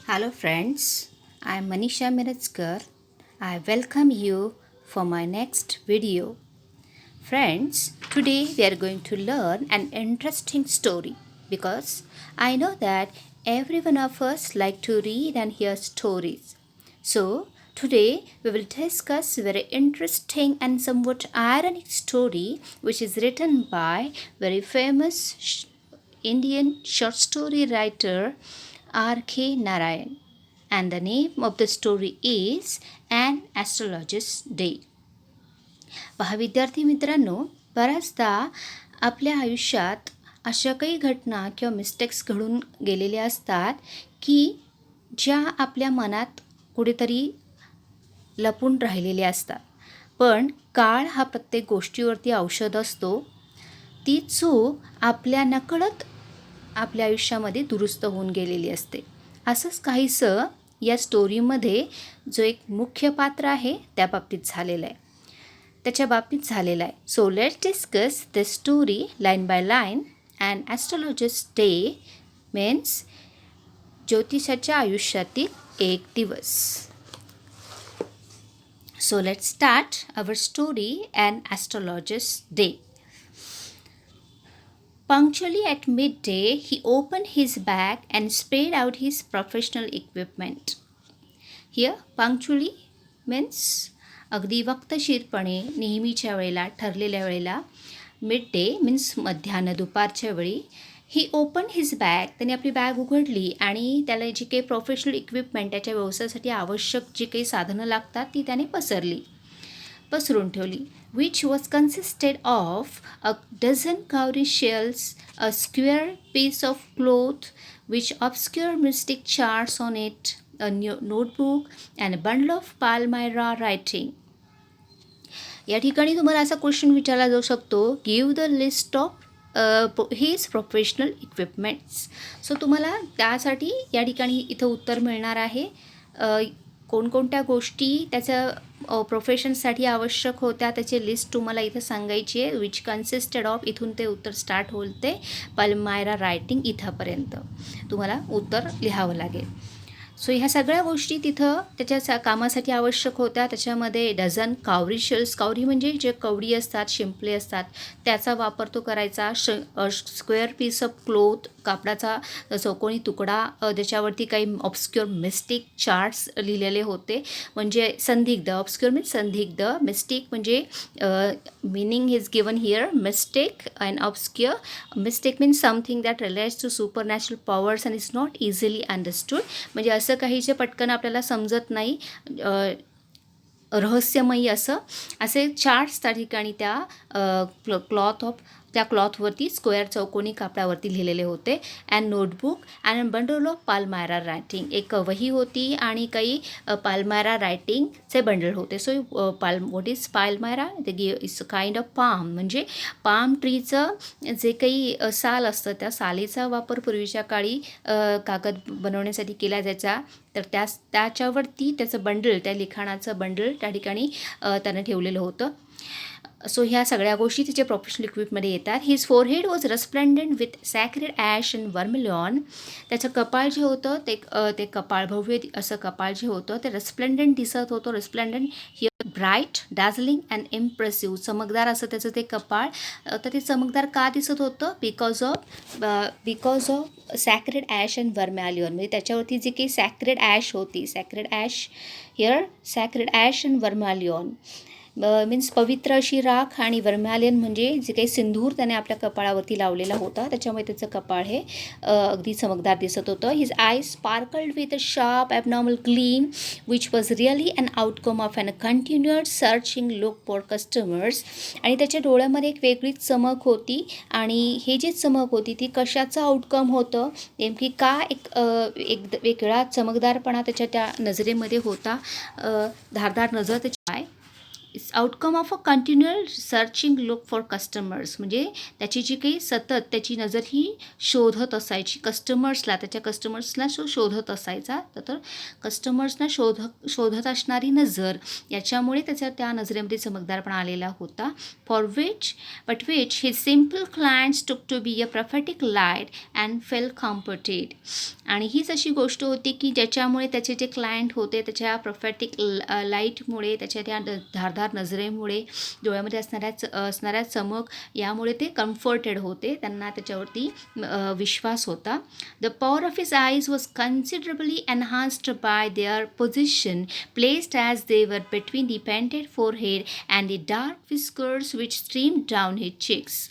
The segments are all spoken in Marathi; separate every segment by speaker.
Speaker 1: Hello friends, I am Manisha Miratskar. I welcome you for my next video. Friends, today we are going to learn an interesting story because I know that every one of us like to read and hear stories. So, today we will discuss a very interesting and somewhat ironic story which is written by very famous Indian short story writer R.K. Narayan. And the name of the story is An Astrologer's Day. पहा विद्यार्थी मित्रांनो, बऱ्याचदा आपल्या आयुष्यात अशा काही घटना किंवा मिस्टेक्स घडून गेलेल्या असतात की ज्या आपल्या मनात कुठेतरी लपून राहिलेल्या असतात. पण काळ हा प्रत्येक गोष्टीवरती औषध असतो. ती चूक आपल्या नकळत आपल्या आयुष्यामध्ये दुरुस्त होऊन गेलेली असते. असंच काहीसं या स्टोरीमध्ये जो एक मुख्य पात्र आहे त्या बाबतीत झालेलं आहे, त्याच्या बाबतीत झालेला आहे. So let's discuss the story line by line. And astrologer's day means ज्योतिषाच्या आयुष्यातील एक दिवस. So let's start our story, An Astrologer's Day. Punctually at midday, he opened his bag and spread out his professional equipment. Here, punctually means अगदी वक्तशीरपणे नेहमीच्या वेळेला ठरलेल्या वेळेला. मिड डे मीन्स मध्यान्ह दुपारच्या वेळी. ही ओपन हिज बॅग, त्याने आपली बॅग उघडली आणि त्याला जी काही प्रोफेशनल इक्विपमेंट त्याच्या व्यवसायासाठी आवश्यक जी काही साधनं लागतात ती त्याने पसरून ठेवली. which was consisted of a dozen cowrie shells, a square piece of cloth which obscure mystic charts on it, a notebook and a bundle of Palmyra writing. या ठिकाणी तुम्हाला असा क्वेश्चन विचारला जाऊ शकतो, give the list of his professional equipments. So तुम्हाला त्यासाठी या ठिकाणी इथं उत्तर मिळणार आहे. कोणकोणत्या गोष्टी त्याच्या प्रोफेशनसाठी आवश्यक होत्या त्याची लिस्ट तुम्हाला इथं सांगायची आहे. विच कन्सिस्टेड ऑफ, इथून ते उत्तर स्टार्ट होते पल्मायरा रायटिंग इथंपर्यंत तुम्हाला उत्तर लिहावं लागेल. सो ह्या सगळ्या गोष्टी तिथं त्याच्या कामासाठी आवश्यक होत्या. त्याच्यामध्ये डझन कावरी शेल्स, कावरी म्हणजे जे कवडी असतात, शिंपले असतात, त्याचा वापर तो करायचा. स्क्वेअर पीस ऑफ क्लोथ, कापडाचा चौकोनी तुकडा, ज्याच्यावरती काही ऑब्स्क्युअर मिस्टिक चार्ट्स लिहिलेले होते. म्हणजे संदिग्ध, ऑब्स्क्युअर मीन्स संदिग्ध, मिस्टिक म्हणजे meaning is given here, mystic and obscure. Mystic means something that relates to supernatural powers and is not easily understood. म्हणजे असं काही जे पटकन आपल्याला समजत नाही, रहस्यमयी असे चार्ट्स त्या ठिकाणी त्या क्लॉथवरती स्क्वेअर चौकोनी कापडावरती लिहिलेले होते. And notebook and bundle of palmyra writing, एक वही होती आणि काही पाल्मायरा रायटिंगचे बंडल होते. So what is palmyra? It's kind of palm, म्हणजे पाम ट्रीचं जे काही साल असतं त्या सालीचा वापर पूर्वीच्या काळी कागद बनवण्यासाठी केला जायचा. तर त्याच्यावरती त्याचं बंडल, त्या लिखाणाचं बंडल त्या ठिकाणी त्यानं ठेवलेलं होतं. सो ह्या सगळ्या गोष्टी तिचे प्रोफेशनल इक्विपमध्ये येतात. His forehead was resplendent with sacred ash and vermilion. त्याचं कपाळ जे होतं ते कपाळ, भव्य असं कपाळ जे होतं ते रेस्प्लेंडंट दिसत होतं. रेस्प्लेंडंट हिअर ब्राईट, डाझलिंग अँड इम्प्रेसिव्ह, चमकदार असं त्याचं ते कपाळ. तर ते चमकदार का दिसत होतं? Because of sacred ash and vermilion, म्हणजे त्याच्यावरती जी काही सॅक्रेड ॲश होती, sacred ash here sacred ash and vermilion means पवित्र अशी राख, आणि वर्मॅलियन म्हणजे जे काही सिंदूर त्याने आपल्या कपाळावरती लावलेला होता त्याच्यामुळे त्याचं कपाळ हे अगदी चमकदार दिसत होतं. His eyes sparkled with a sharp abnormal gleam which was really an outcome of an continued searching look for customers. आणि त्याच्या डोळ्यामध्ये एक वेगळीच चमक होती, आणि हे जे चमक होती ती कशाचं आउटकम होतं, नेमकी का एक वेगळा चमकदारपणा त्याच्या त्या नजरेमध्ये होता. धारदार नजर त्याची it's outcome of a continual searching look for customers. म्हणजे त्याची जी काही सतत त्याची नजर ही शोधत असायची कस्टमर्सला, त्याच्या कस्टमर्सला शोधत असायचा. तर कस्टमर्सना शोधत असणारी नजर, याच्यामुळे त्याच्या त्या नजरेमध्ये चमकदारपणा आलेला होता. For which his simple clients took to be a prophetic light and felt comforted. आणि हीच अशी गोष्ट होती की ज्याच्यामुळे त्याचे जे क्लायंट होते त्याच्या प्रॉफेटिक लाईटमुळे, त्याच्या त्या धारदार नजरेमुळे, डोळ्यामध्ये असणाऱ्या चमक, यामुळे ते कम्फर्टेड होते, त्यांना त्याच्यावरती विश्वास होता. The power of his eyes was considerably enhanced by their position placed as they were between the painted forehead and the dark whiskers which stream down his cheeks.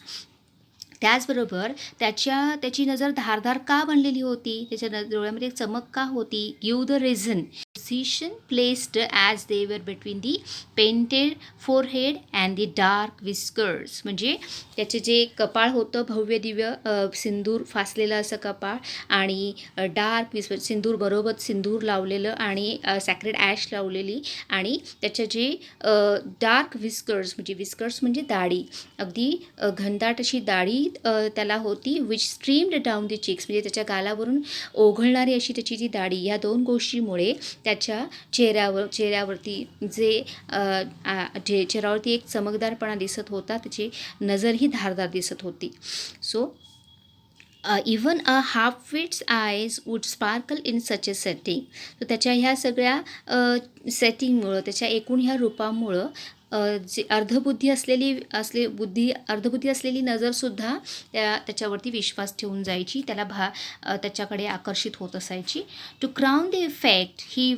Speaker 1: त्याचबरोबर त्याची नजर धारदार का बनलेली होती, त्याच्या डोळ्यामध्ये चमक का होती? Give the reason. Position placed as they were between the painted forehead and the dark whiskers. म्हणजे त्याचे जे कपाळ होतं भव्य दिव्य सिंदूर फासलेलं असं कपाळ, आणि डार्क विस्कर, सिंदूर बरोबर सिंदूर लावलेलं आणि सॅक्रेड ॲश लावलेली, आणि त्याच्या जे डार्क विस्कर्स म्हणजे दाढी, अगदी घनदाट अशी दाढी त्याला होती. Which streamed down the cheeks, म्हणजे त्याच्या गालावरून ओघळणारी अशी त्याची जी दाढी, या दोन गोष्टीमुळे त्याच्या चेहऱ्यावरती चेहऱ्यावरती एक चमकदारपणा दिसत होता, त्याची नजरही धारदार दिसत होती. So even a half wit's eyes would sparkle in such a setting. तर त्याच्या ह्या सगळ्या सेटिंगमुळं, त्याच्या एकूण ह्या रूपामुळं जे अर्धबुद्धी असलेली नजरसुद्धा त्याच्यावरती विश्वास ठेवून जायची, त्याच्याकडे आकर्षित होत असायची. To crown the effect he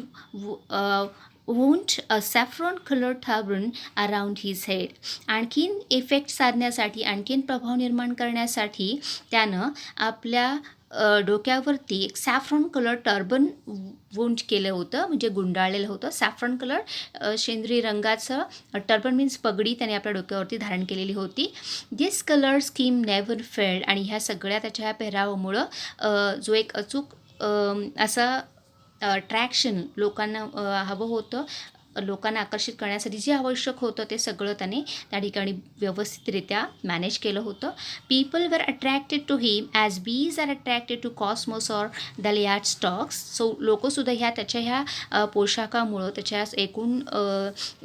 Speaker 1: won't a saffron colour turban around his head. आणखीन इफेक्ट साधण्यासाठी, आणखीन प्रभाव निर्माण करण्यासाठी त्यानं आपल्या डोक्यावरती एक सॅफ्रॉन कलर टर्बन वोंट केलं होतं, म्हणजे गुंडाळलेलं होतं. सॅफ्रॉन कलर शेंद्री रंगाचं टर्बन मीन्स पगडी त्याने आपल्या डोक्यावरती धारण केलेली होती. दिस कलर स्कीम नेव्हर फेल्ड. आणि ह्या सगळ्या त्याच्या ह्या पेहरावामुळं जो एक अचूक असा अट्रॅक्शन लोकांना हवं होतं, लोकांना आकर्षित करण्यासाठी जे आवश्यक होतं ते सगळं त्याने त्या ठिकाणी व्यवस्थितरित्या मॅनेज केलं होतं. People were attracted to him as bees are attracted to cosmos or dahlia stalks. सो लोकंसुद्धा त्याच्या ह्या पोशाखामुळं, त्याच्या एकूण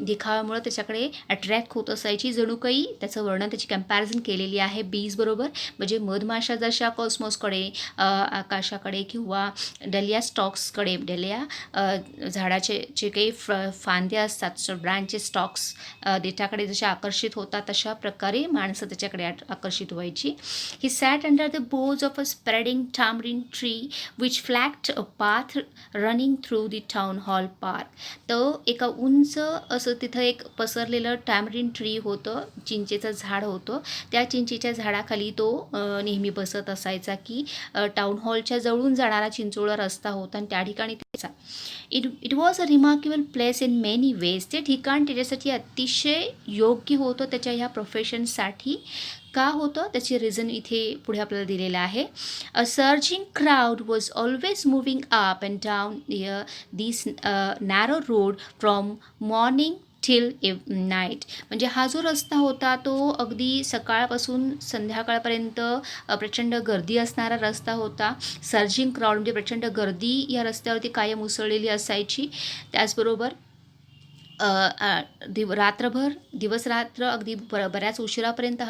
Speaker 1: दिखाव्यामुळं त्याच्याकडे अट्रॅक्ट होत असायची. जणू काही त्याचं वर्णन, त्याची कम्पॅरिझन केलेली आहे बीज बरोबर. म्हणजे मधमाशा जशा कॉस्मोसकडे, आकाशाकडे, किंवा डलिया स्टॉक्सकडे, डलिया झाडाचे जे काही फांद्या असतात, ब्रँचेस, स्टॉक्स, देठाकडे जशा आकर्षित होतात, तशा प्रकारे माणसं त्याच्याकडे आकर्षित व्हायची. He sat under the boughs of a spreading tamarind tree which flanked a path running through the town hall park. तर एका उंच असं तिथं एक पसरलेलं टॅमरिन ट्री होतं, चिंचेचं झाड होतं. त्या चिंचेच्या झाडाखाली तो नेहमी बसत असायचा, की टाउन हॉलच्या जवळून जाणारा चिंचोळा रस्ता होता, आणि त्या ठिकाणी त्याचा it was a remarkable place in many veg. ते ठिकाण त्याच्यासाठी अतिशय योग्य होतं, त्याच्या ह्या प्रोफेशनसाठी. का होतं त्याची रिझन इथे पुढे आपल्याला दिलेलं आहे. A surging crowd was always moving up and down this narrow road from morning till night. म्हणजे हा जो रस्ता होता तो अगदी सकाळपासून संध्याकाळपर्यंत प्रचंड गर्दी असणारा रस्ता होता. सर्जिंग क्राऊड म्हणजे प्रचंड गर्दी या रस्त्यावरती कायम उसळलेली असायची. त्याचबरोबर दिवस रात्र अगदी बऱ्याच उशिरापर्यंत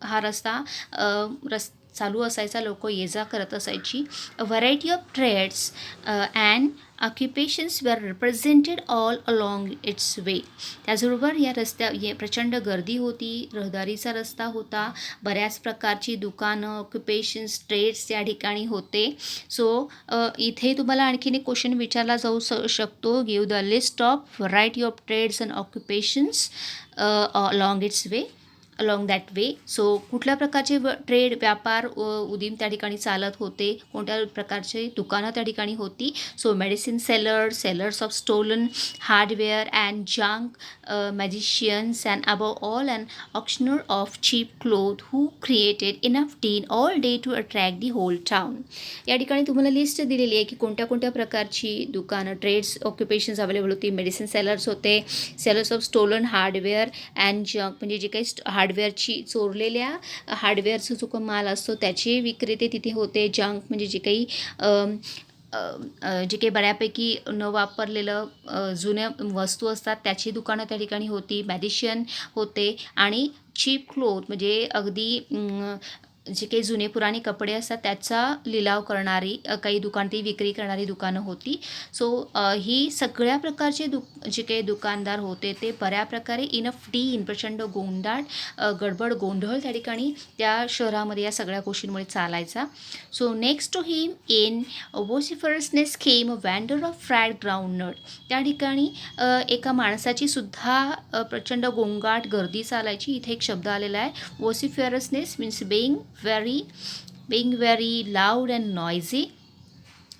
Speaker 1: हा रस्ता चालू असायचा, लोक ये जा करत असायची. अ व्हरायटी ऑफ ट्रेड्स अँड ऑक्युपेशन्स वर रिप्रेझेंटेड ऑल अलॉंग इट्स वे. त्याचबरोबर या प्रचंड गर्दी होती, रहदारीचा रस्ता होता, बऱ्याच प्रकारची दुकानं, ऑक्युपेशन्स, ट्रेड्स या ठिकाणी होते. सो इथे तुम्हाला आणखीन एक क्वेश्चन विचारला जाऊ शकतो. Give the list of variety of trades and occupations along its way. Along that way. So कुठल्या प्रकारचे ट्रेड व्यापार उदीम त्या ठिकाणी चालत होते, कोणत्या प्रकारचे दुकानं त्या ठिकाणी होती. So medicine sellers of stolen hardware and junk, magicians and above all and auctioneer of cheap cloth who created enough din all day to attract the whole town. या ठिकाणी तुम्हाला लिस्ट दिलेली आहे की कोणत्या कोणत्या प्रकारची दुकानं, ट्रेड्स ऑक्युपेशन्स अवेलेबल होती. मेडिसिन सेलर्स होते, sellers of stolen hardware and junk म्हणजे जे काही हार्डवेअरची चोरलेल्या हार्डवेअरचा जो काही माल असतो त्याचे विक्रेते तिथे होते. जंक म्हणजे जे काही जे काही बऱ्यापैकी न वापरलेलं जुन्या वस्तू असतात त्याची दुकानं त्या ठिकाणी होती. मॅजिशियन होते आणि चीप क्लोथ म्हणजे अगदी जे काही जुने पुराणे कपडे असतात त्याचा लिलाव करणारी काही दुकान, ती विक्री करणारी दुकानं होती. सो ही सगळ्या प्रकारचे जे काही दुकानदार होते ते बऱ्या प्रकारे इनफ डीन प्रचंड गडबड गोंधळ त्या ठिकाणी त्या शहरामध्ये या सगळ्या गोष्टींमुळे चालायचा. So next to him in vociferousness came a vendor of fried groundnut. त्या ठिकाणी एका माणसाची सुद्धा प्रचंड गोंगाट गर्दी चालायची. इथे एक शब्द आलेला आहे वोसिफरसनेस means being very loud and noisy.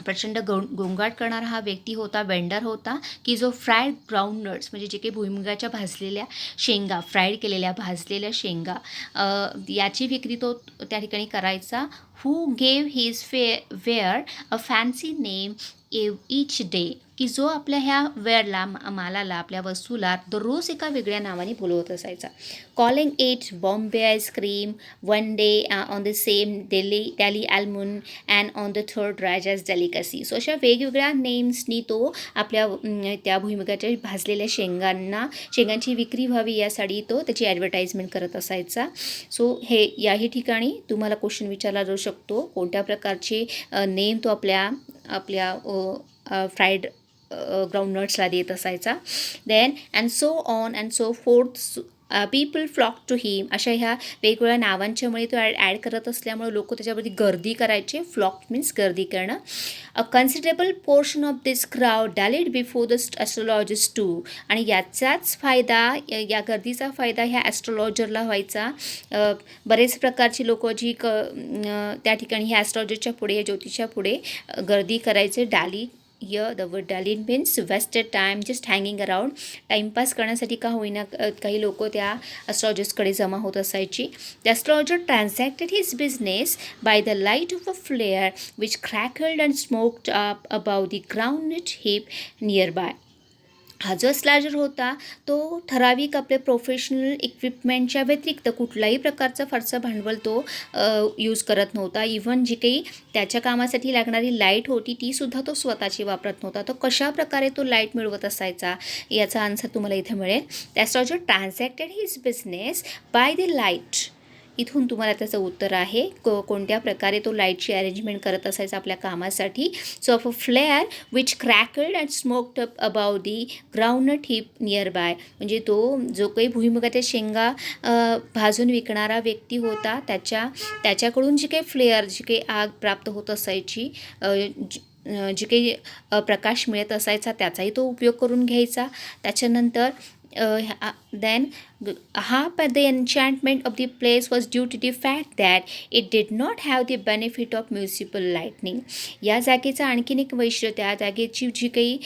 Speaker 1: प्रचंड गोंगाट करणारा हा व्यक्ती होता, वेंडर होता की जो फ्राईड ग्राउंडनट्स म्हणजे जे काही भुईमुगाच्या भाजलेल्या शेंगा, फ्राईड केलेल्या भाजलेल्या शेंगा याची विक्री तो त्या ठिकाणी करायचा. हू गेव हिज वेअर अ फॅन्सी नेम इच डे, की जो आपल्या ह्या वेअरला, मालाला, आपल्या वस्तूला दररोज एका वेगळ्या नावाने बोलवत असायचा. Calling it Bombay ice cream one day on the same daily almond and on the third rajas delicacy. So अशा वेगवेगळ्या नेम्सनी तो आपल्या त्या भुईमुगाच्या भाजलेल्या शेंगांची विक्री व्हावी यासाठी तो त्याची ॲडव्हर्टाइजमेंट करत असायचा. सो हे याही ठिकाणी तुम्हाला क्वेश्चन विचारला जाऊ शकतो, कोणत्या प्रकारचे नेम तो आपल्या फ्राईड ग्राउंडनट्सला देत असायचा. Then and so on and so forth people flock to him. अशा ह्या वेगवेगळ्या नावांच्यामुळे तो ॲड करत असल्यामुळे लोक त्याच्यावरती गर्दी करायचे. फ्लॉक मीन्स गर्दी करणं. A considerable portion of this crowd dallied before the astrologers too. आणि याचाच फायदा, या गर्दीचा फायदा ह्या ॲस्ट्रोलॉजरला व्हायचा. बरेच प्रकारची लोक जी त्या ठिकाणी ह्या ॲस्ट्रोलॉजरच्या पुढे, ज्योतिषच्या पुढे गर्दी करायचे. Here the word dallied means wasted time just hanging around. Timepass करण्यासाठी का होईना काही लोक त्या ॲस्ट्रॉलॉजर्सकडे जमा होत असायची. The astrologer transacted his business by the light of a flare which crackled and smoked up above the groundnut heap nearby. हा जो स्लॅजर होता तो ठराविक आपले प्रोफेशनल इक्विपमेंटच्या व्यतिरिक्त कुठलाही प्रकारचा फारसा भांडवल तो यूज करत नव्हता. इव्हन जी काही त्याच्या कामासाठी लागणारी लाईट होती तीसुद्धा तो स्वतःची वापरत नव्हता. तर कशा प्रकारे तो लाईट मिळवत असायचा याचा आन्सर तुम्हाला इथे मिळेल. Astrologer transacted his business by the light. इथून तुम्हाला त्याचं उत्तर आहे कोणत्या प्रकारे तो लाईटची अरेंजमेंट करत असायचा आपल्या कामासाठी. So of a flare which crackled and smoked up about the groundnut heap near by. म्हणजे तो जो काही भुईमुगाच्या शेंगा भाजून विकणारा व्यक्ती होता त्याच्याकडून जी काही फ्लेअर, जी काही आग प्राप्त होत असायची, जी काही प्रकाश मिळत असायचा त्याचाही तो उपयोग करून घ्यायचा. त्याच्यानंतर then half the enchantment of the place was due to the fact that it did not have the benefit of municipal lightning. या जागेचा आणखीन एक वैशिष्ट्य, त्या जागेची जी काही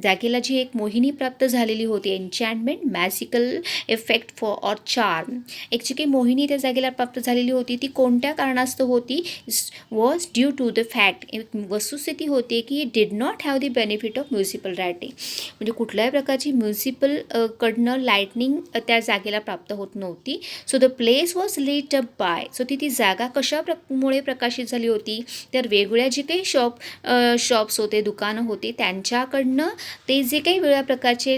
Speaker 1: जागेला जी एक मोहिनी प्राप्त झालेली होती, enchantment, magical effect for or charm, एक जी काही मोहिनी त्या जागेला प्राप्त झालेली होती ती कोणत्या कारणास्तव होती, was due to the fact, एक वस्तुस्थिती होती की it did not have the benefit of municipal lighting. म्हणजे कुठल्याही प्रकारची म्युनिसिपल कडनं लाईटनिंग त्या जागेला प्राप्त होत नव्हती. So the place was lit up by. So ती जागा कशामुळे प्रकाशित झाली होती, तर वेगवेगळ्या जे काही शॉप्स होते, दुकानं होते त्यांच्याकडनं ते जे काही वेगळ्या प्रकारचे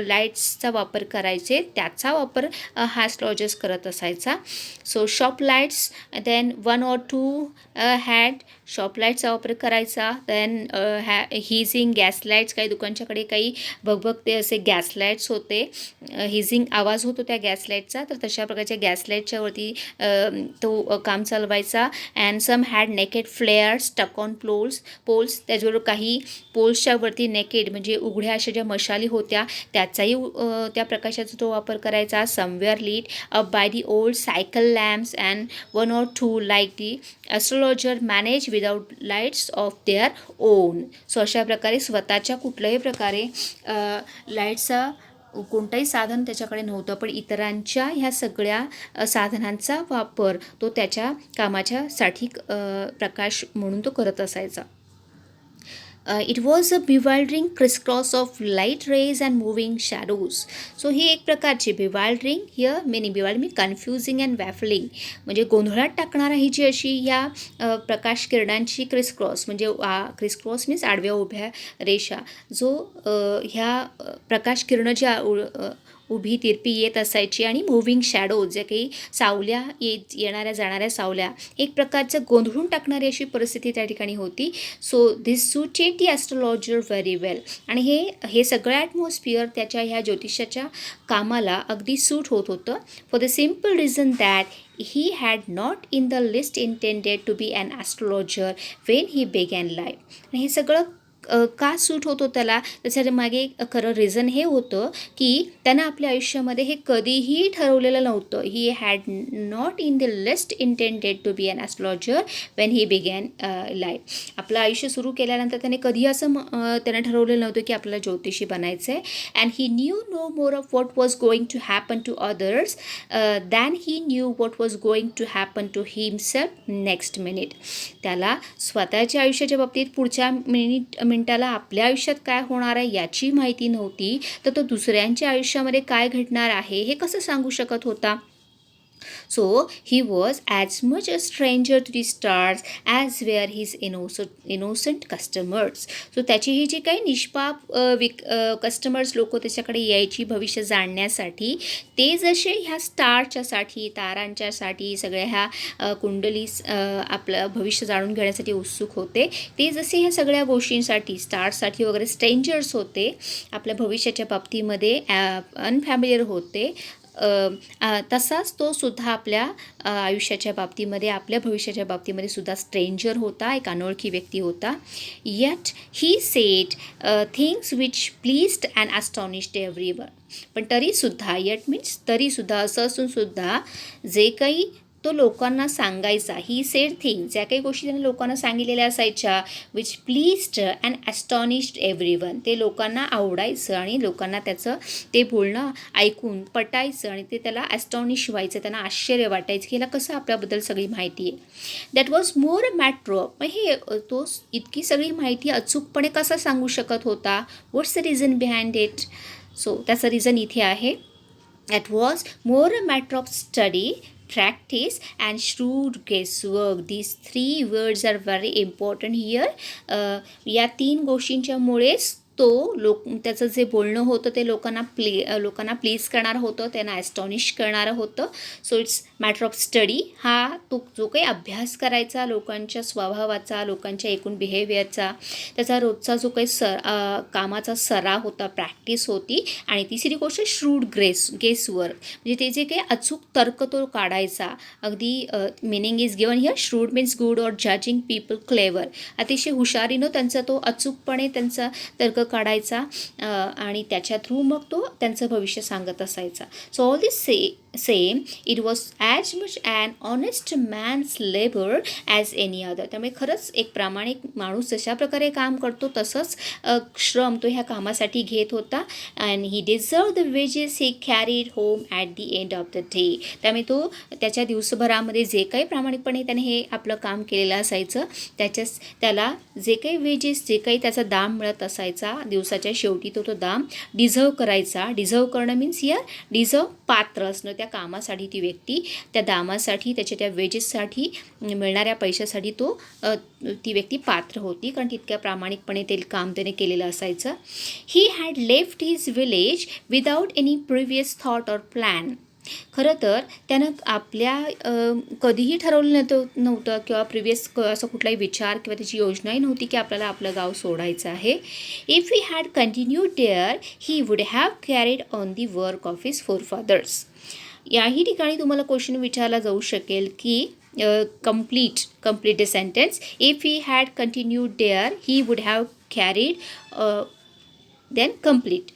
Speaker 1: लाईट्सचा वापर करायचे त्याचा वापर हा ॲस्ट्रॉलॉजर्स करत असायचा. So shop lights then 1 or 2 had shop लाईटचा वापर करायचा. देन हिझिंग गॅस लाईट्स, काही दुकानच्याकडे काही भगभगते असे गॅस लाईट्स होते, हिझिंग आवाज होतो त्या गॅस लाईटचा, तर तशा प्रकारच्या गॅस लाईटच्या वरती तो काम चालवायचा. And some had naked flare stuck on poles, त्याच्याबरोबर काही पोल्सच्या वरती नेकेड म्हणजे उघड्या अशा ज्या मशाली होत्या त्याचाही त्या प्रकाशाचा तो वापर करायचा. Somewhere lit up by the old cycle lamps and 1 or 2 like the astrologer manage without lights of their own. So अशा प्रकारे स्वतःच्या कुठल्याही प्रकारे लाईटचा कोणतंही साधन त्याच्याकडे नव्हतं, पण इतरांच्या ह्या सगळ्या साधनांचा वापर तो त्याच्या कामाच्यासाठी प्रकाश म्हणून तो करत असायचा. It was a bewildering crisscross of light rays and moving shadows. So ही एक प्रकारची bewildering here meaning bewildering confusing and baffling, म्हणजे गोंधळात टाकणारा ही जी अशी या प्रकाश किरणांची क्रिसक्रॉस म्हणजे क्रिसक्रॉस मीन्स आडव्या उभ्या रेषा, जो ह्या प्रकाश किरणं ज्या उभी तिरपी येत असायची आणि मूव्हिंग शॅडो जे काही सावल्या येणाऱ्या जाणाऱ्या सावल्या, एक प्रकारचं गोंधळून टाकणारी अशी परिस्थिती त्या ठिकाणी होती. So this suited the astrologer very well. आणि हे सगळं ॲटमॉस्फिअर त्याच्या ह्या ज्योतिषाच्या कामाला अगदी सूट होत होतं. For the simple reason that he had not in the least intended to be an astrologer when he began life. आणि हे सगळं का सूट होतो त्याला, त्याच्या मागे खरं रिझन हे होतं की त्यानं आपल्या आयुष्यामध्ये हे कधीही ठरवलेलं नव्हतं. He had not in the list intended to be an astrologer when he began life. आपलं आयुष्य सुरू केल्यानंतर त्याने कधी असं त्यानं ठरवलेलं नव्हतं की आपल्याला ज्योतिषी बनायचं आहे. And he knew no more of what was going to happen to others than he knew what was going to happen to himself next minute. त्याला स्वतःच्या आयुष्याच्या बाबतीत पुढच्या मिनिटाला आपल्या आयुष्यात काय होणार आहे याची माहिती नव्हती, तर तो दुसऱ्यांच्या आयुष्यामध्ये काय घडणार आहे हे कसं सांगू शकत होता. So he was as much a stranger to the stars as were his innocent customers. So त्याची ही जी काही निष्पाप कस्टमर्स लोक त्याच्याकडे यायची भविष्य जाणण्यासाठी, ते जसे ह्या स्टारच्यासाठी तारांच्यासाठी सगळ्या ह्या कुंडली आपलं भविष्य जाणून घेण्यासाठी उत्सुक होते, ते जसे ह्या सगळ्या गोष्टींसाठी स्टार्ससाठी वगैरे स्ट्रेंजर्स होते, आपल्या भविष्याच्या बाबतीमध्ये अनफॅमिलियर होते, तसाच तो सुद्धा आपल्या आयुष्याच्या बाबतीमध्ये आपल्या भविष्याच्या बाबतीमध्ये सुद्धा स्ट्रेंजर होता, एक अनोळखी व्यक्ती होता. Yet he said things which pleased and astonished everyone. पण तरीसुद्धा येट मीन्स तरीसुद्धा असं असूनसुद्धा जे काही तो लोकांना सांगायचा, ही सेड थिंग ज्या काही गोष्टी त्याने लोकांना सांगितलेल्या असायच्या, which pleased and astonished everyone, ते लोकांना आवडायचं आणि लोकांना त्याचं ते बोलणं ऐकून पटायचं आणि ते त्याला ॲस्टॉनिश व्हायचं, त्यांना आश्चर्य वाटायचं की याला कसं आपल्याबद्दल सगळी माहिती आहे. That was more a matter of, मग हे तो इतकी सगळी माहिती अचूकपणे कसा सांगू शकत होता, what's the reason behind it. So त्याचं रिझन इथे आहे. That was more a matter of study, practice and shrewd guesswork. These 3 words are very important here. या 3 गोष्टींच्यामुळेच तो त्याचं जे बोलणं होतं ते लोकांना प्लीज करणारं होतं, त्यांना ॲस्टॉनिश करणारं होतं. So it's matter of study. हा तो जो काही अभ्यास करायचा लोकांच्या स्वभावाचा, लोकांच्या एकूण बिहेवियरचा, त्याचा रोजचा जो काही कामाचा सराव होता, प्रॅक्टिस होती. आणि तिसरी गोष्ट श्रूड गेसवर्क, म्हणजे ते जे काही अचूक तर्क तो काढायचा. अगदी meaning is given here. Shrewd means good or judging people clever. अतिशय हुशारीनं त्यांचा तो अचूकपणे त्यांचा तर्क काढायचा आणि त्याच्या थ्रू मग तो त्यांचं भविष्य सांगत असायचा. So all this same it was as much an honest man's labour as any other. त्यामुळे खरंच एक प्रामाणिक माणूस जशा प्रकारे काम करतो तसंच श्रम तो ह्या कामासाठी घेत होता. And he deserve the wedges he carried home at the end of the day. त्यामुळे तो त्याच्या दिवसभरामध्ये जे काही प्रामाणिकपणे त्याने हे आपलं काम केलेलं असायचं त्याला जे काही वेजेस, जे काही त्याचा दाम मिळत असायचा दिवसाच्या शेवटी तो दाम डिझर्व करायचा. डिझर्व करणं मीन्स हिअर डिझर्व पात्र असणं त्या कामासाठी. ती व्यक्ती त्या दामासाठी, त्याच्या त्या वेजेससाठी मिळणाऱ्या पैशासाठी ती व्यक्ती पात्र होती, कारण तितक्या प्रामाणिकपणे ते काम त्याने केलेलं असायचं. He had left his village without any previous thought or plan. खरं तर त्यानं आपल्या कधीही ठरवलं नव्हतं किंवा प्रिवियस असा कुठलाही विचार किंवा त्याची योजनाही नव्हती की आपल्याला आपलं गाव सोडायचं आहे. If he had continued there he would have carried on the work of his forefathers. याही ठिकाणी तुम्हाला क्वेश्चन विचारला जाऊ शकेल की complete the sentence. If he had continued there, he would have carried then complete.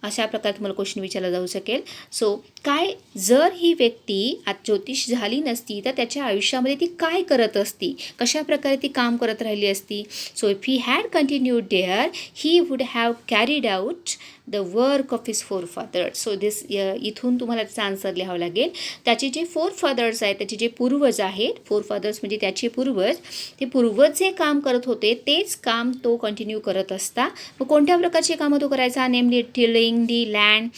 Speaker 1: अशा प्रकारे तुम्हाला क्वेश्चन विचारला जाऊ शकेल. सो काय जर ही व्यक्ती आज ज्योतिष झाली नसती तर त्याच्या आयुष्यामध्ये ती काय करत असती, कशा प्रकारे ती काम करत राहिली असती. So if he had continued there he would have carried out the work of his forefathers. So this इथून तुम्हाला त्याचा आन्सर लिहावं लागेल. त्याचे जे फोरफादर्स आहेत, त्याचे जे पूर्वज आहेत, फोरफादर्स म्हणजे त्याचे पूर्वज, ते पूर्वज जे काम करत होते तेच काम तो कंटिन्यू करत असता. मग कोणत्या प्रकारचे कामं तो करायचा, नेमली टिलिंग दी लँड,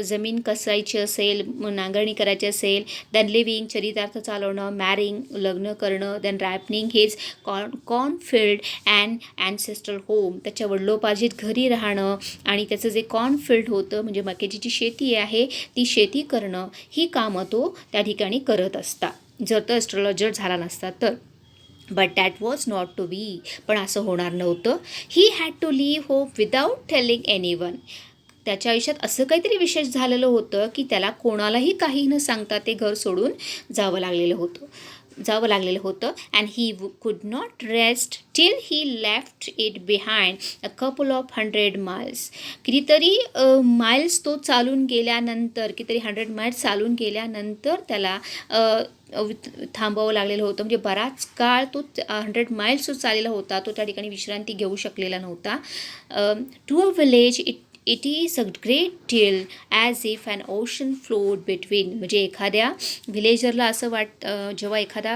Speaker 1: जमीन कसायची असेल, नांगरणी करायची असेल, देन लिव्हिंग चरितार्थ चालवणं, मॅरिंग लग्न करणं, देन रॅपनिंग हिज कॉर्नफिल्ड अँड ॲन्सेस्ट्रल होम, त्याच्या वडिलोपार्जित घरी राहणं आणि त्याचं जे कॉर्नफिल्ड होतं म्हणजे मक्याची जी शेती आहे ती शेती करणं, ही कामं तो त्या ठिकाणी करत असता जर तो ॲस्ट्रॉलॉजर झाला नसता तर. But that was not to be. पण असं होणार नव्हतं. He had to leave home without telling anyone. त्याच्या आयुष्यात असं काहीतरी विशेष झालेलं होतं की त्याला कोणालाही काही न सांगता ते घर सोडून जावं लागलेलं होतं. And he could not rest till he left it behind a couple of 100 miles. कितीतरी माइल्स तो चालून गेल्यानंतर, कितीतरी 100 miles चालून गेल्यानंतर त्याला थांबावं लागलेलं होतं. म्हणजे बराच काळ तो 100 miles जो चाललेला होता तो त्या ठिकाणी विश्रांती घेऊ शकलेला नव्हता. To a village it is a great deal as if an ocean flowed between. म्हणजे एखाद्या व्हिलेजरला असं जेव्हा एखादा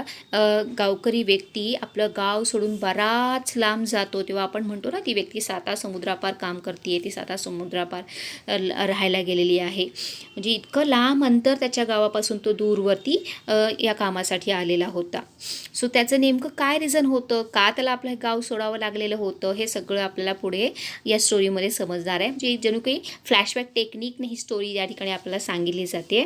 Speaker 1: गावकरी व्यक्ती आपलं गाव सोडून बराच लांब जातो तेव्हा आपण म्हणतो ना ती व्यक्ती 7 समुद्रापार काम करते, ती 7 समुद्रापार राहायला गेलेली आहे. म्हणजे इतकं लांब अंतर त्याच्या गावापासून तो दूरवरती या कामासाठी आलेला होता. सो त्याचं नेमकं काय रिझन होतं, का त्याला आपलं गाव सोडावं लागलेलं होतं, हे सगळं आपल्याला पुढे या स्टोरीमध्ये समजणार आहे. म्हणजे जणू काही फ्लॅशबॅक टेक्निकने ही स्टोरी या ठिकाणी आपल्याला सांगितली जाते.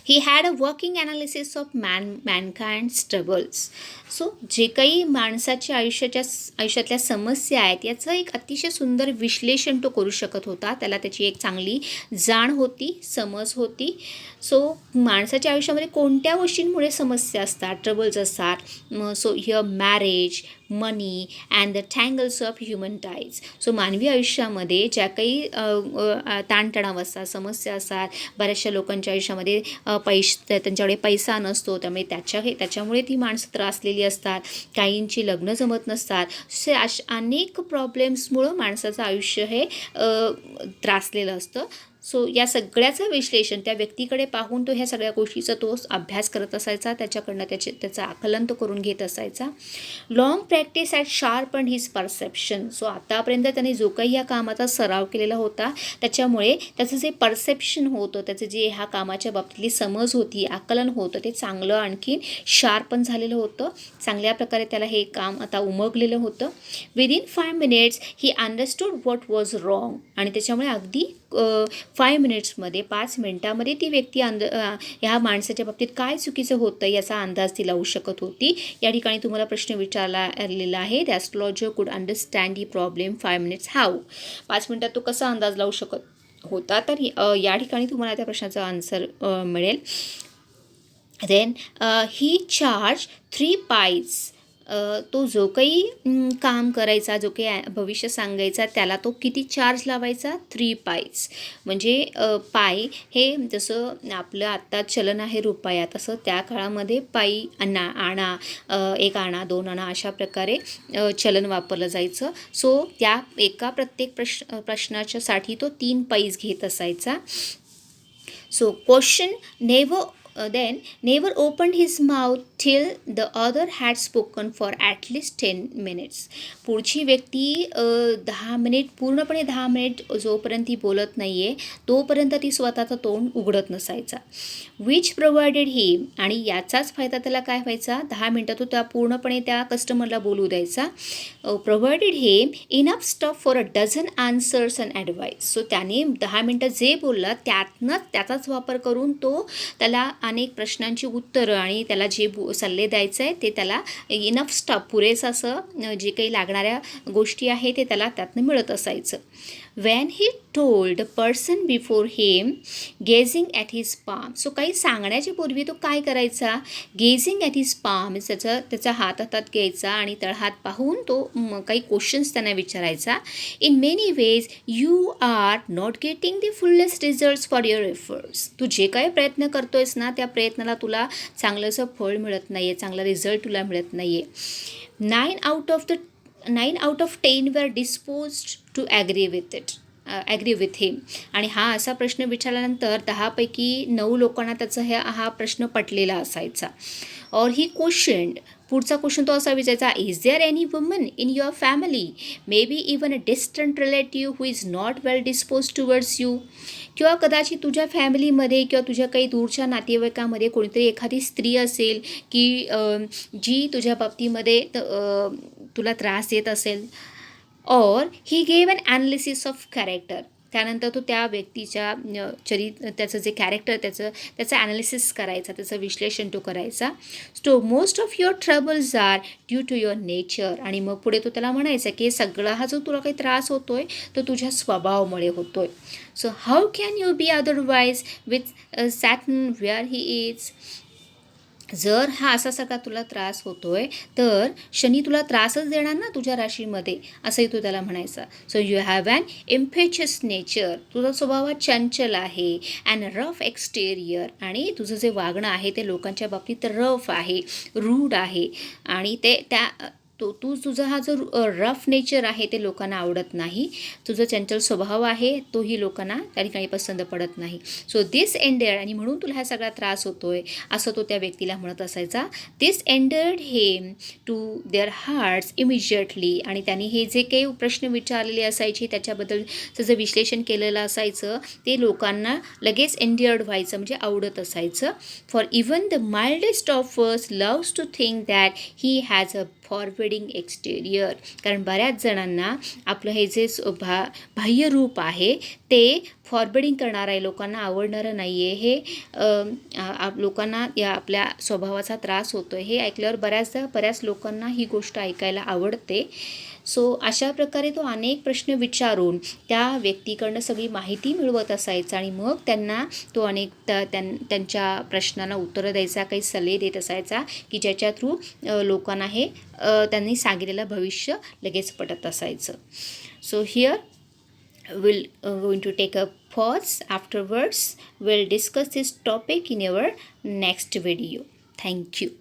Speaker 1: He had a working analysis of mankind's troubles. So जे काही माणसाच्या आयुष्यातल्या समस्या आहेत याचं एक अतिशय सुंदर विश्लेषण तो करू शकत होता. त्याला त्याची एक चांगली जाण होती, समज होती. सो माणसाच्या आयुष्यामध्ये कोणत्या गोष्टींमुळे समस्या असतात, ट्रबल्स असतात. So here marriage, money and the tangles of human ties. So मानवी आयुष्यामध्ये ज्या काही ताणतणाव असतात, समस्या असतात, बऱ्याचशा लोकांच्या आयुष्यामध्ये त्यांच्याकडे पैसा नसतो, त्यामुळे त्याच्यामुळे ती माणसं त्रासलेली असतात. काहींची लग्न जमत नसतात. अनेक प्रॉब्लेम्समुळं माणसाचं आयुष्य हे त्रासलेलं असतं. सो या सगळ्याचं विश्लेषण त्या व्यक्तीकडे पाहून तो ह्या सगळ्या गोष्टीचा तो अभ्यास करत असायचा, त्याच्याकडनं त्याचं आकलन तो करून घेत असायचा. Long practice at sharp and his perception. So आतापर्यंत त्याने जो काही ह्या कामाचा सराव केलेला होता त्याच्यामुळे त्याचं जे परसेप्शन होतं, त्याचं जे ह्या कामाच्या बाबतीतली समज होती, आकलन होतं, ते चांगलं आणखीन शार्प पण झालेलं होतं. चांगल्या प्रकारे त्याला हे काम आता उमगलेलं होतं. Within 5 minutes he understood what was wrong. आणि त्याच्यामुळे अगदी 5 minutesमध्ये 5 मिनिटामध्ये ती व्यक्ती ह्या माणसाच्या बाबतीत काय चुकीचं होतं याचा अंदाज ती लावू शकत होती. या ठिकाणी तुम्हाला प्रश्न विचारलेला आहे, द ॲस्ट्रॉलॉजर कुड understand he problem 5 minutes how. 5 मिनिटात तो कसा अंदाज लावू शकत होता. तर या ठिकाणी तुम्हाला त्या प्रश्नाचा आन्सर मिळेल. Then he charge 3 pies. तो जो काही काम करायचा, जो काही भविष्य सांगायचा त्याला तो किती चार्ज लावायचा, 3 pies. म्हणजे पाय हे जसं आपलं आत्ता चलन आहे रुपया, तसं त्या काळामध्ये पायी आणा, 1 आणा, 2 आणा अशा प्रकारे चलन वापरलं जायचं. सो त्या प्रत्येक प्रश्नाच्यासाठी तो 3 pies घेत असायचा. So question never then never opened his mouth till the other had spoken for at least 10 minutes. पुढची व्यक्ती 10 मिनिट पूर्णपणे 10 मिनिट जोपर्यंत ती बोलत नाही आहे तोपर्यंत ती स्वतःचं तोंड उघडत नसायचा. विच प्रोव्हाइडेड हिम, आणि याचाच फायदा त्याला काय व्हायचा, 10 मिनटात तो त्या पूर्णपणे त्या कस्टमरला बोलू द्यायचा. Provided him enough stuff for a dozen answers and advice. So त्याने 10 मिनटं जे बोलला त्याचाच वापर करून तो त्याला अनेक प्रश्नांची उत्तरं आणि त्याला जे सल्ले द्यायचे आहे ते त्याला इनफ स्टफ, पुरेसं असं जे काही लागणाऱ्या गोष्टी आहे ते त्याला त्यातनं मिळत असायचं. when he told the person before him gazing at his palm. So काही सांगण्याच्या पूर्वी तो काय करायचा, गेझिंग ॲट हिज पाम, त्याचा हातात घ्यायचा आणि तळहात पाहून तो काही क्वेश्चन्स त्यांना विचारायचा. In many ways you are not getting the fullest results for your efforts. तू जे काही प्रयत्न करतोयस ना त्या प्रयत्नाला तुला चांगलंसं फळ मिळत नाही आहे, चांगला रिझल्ट तुला मिळत नाही आहे. 9 out of 10 were disposed to agree with him. आणि हा असा प्रश्न विचारल्यानंतर 10पैकी 9 लोकांना त्याचा हा प्रश्न पटलेला असायचा. और ही क्वेश्चन्ड, पुढचा क्वेश्चन तो असा विचारायचा, is there any woman in your family, may be even a distant relative who is not well dispose towards you. किंवा कदाचित तुझ्या फॅमिलीमध्ये किंवा तुझ्या काही दूरच्या नातेवाईकामध्ये कोणीतरी एखादी स्त्री असेल की जी तुझ्या बाबतीमध्ये तुला त्रास देत असेल. और he gave an analysis of character. त्यानंतर तो त्या व्यक्तीच्या त्याचं जे कॅरेक्टर त्याचं ॲनालिसिस करायचा, त्याचं विश्लेषण तो करायचा. So most of your troubles are due to your nature. आणि मग पुढे तो त्याला म्हणायचा की सगळा हा जो तुला काही त्रास होतो आहे तो तुझ्या स्वभावामुळे होतो आहे. So how can you be otherwise with Saturn where he is. जर हा असा सगळा तुला त्रास होतो आहे तर शनी तुला त्रासच देणार ना तुझ्या राशीमध्ये, असंही तो त्याला म्हणायचा. So you have an impetuous nature. तुझा स्वभाव चंचल आहे. अँड रफ एक्सटेरियर, आणि तुझं जे वागणं आहे ते लोकांच्या बाबतीत रफ आहे, रूड आहे. आणि तुझा हा जो रफ नेचर आहे ते लोकांना आवडत नाही. तुझं चंचल स्वभाव आहे तोही लोकांना त्या ठिकाणी पसंत पडत नाही. सो दिस एंडेड, आणि म्हणून तुला हा सगळा त्रास होतोय असं तो त्या व्यक्तीला म्हणत असायचा. This ended him to their hearts immediately. आणि त्यांनी हे जे काही प्रश्न विचारलेले असायचे त्याच्याबद्दलचं जे विश्लेषण केलेलं असायचं ते लोकांना लगेच एंडियर्ड व्हायचं, म्हणजे आवडत असायचं. For even the mildest of us loves to think that he has a forwarding exterior. कारण बऱ्याच जणांना आपलं हे जे बाह्य रूप आहे ते फॉरवर्डिंग करणारं आहे, लोकांना आवडणारं नाही आहे. हे लोकांना या आपल्या स्वभावाचा त्रास होतो आहे हे ऐकल्यावर बऱ्याच लोकांना ही गोष्ट ऐकायला आवडते. सो अशा प्रकारे तो अनेक प्रश्न विचारून त्या व्यक्तीकडनं सगळी माहिती मिळवत असायचा आणि मग त्यांना तो अनेक त्यांच्या प्रश्नांना उत्तरं द्यायचा, काही सल्ले देत असायचा की ज्याच्या थ्रू लोकांना हे त्यांनी सांगितलेलं भविष्य लगेच पटत असायचं. So here we'll going to take a pause. Afterwards we'll discuss this topic in our next video. Thank you.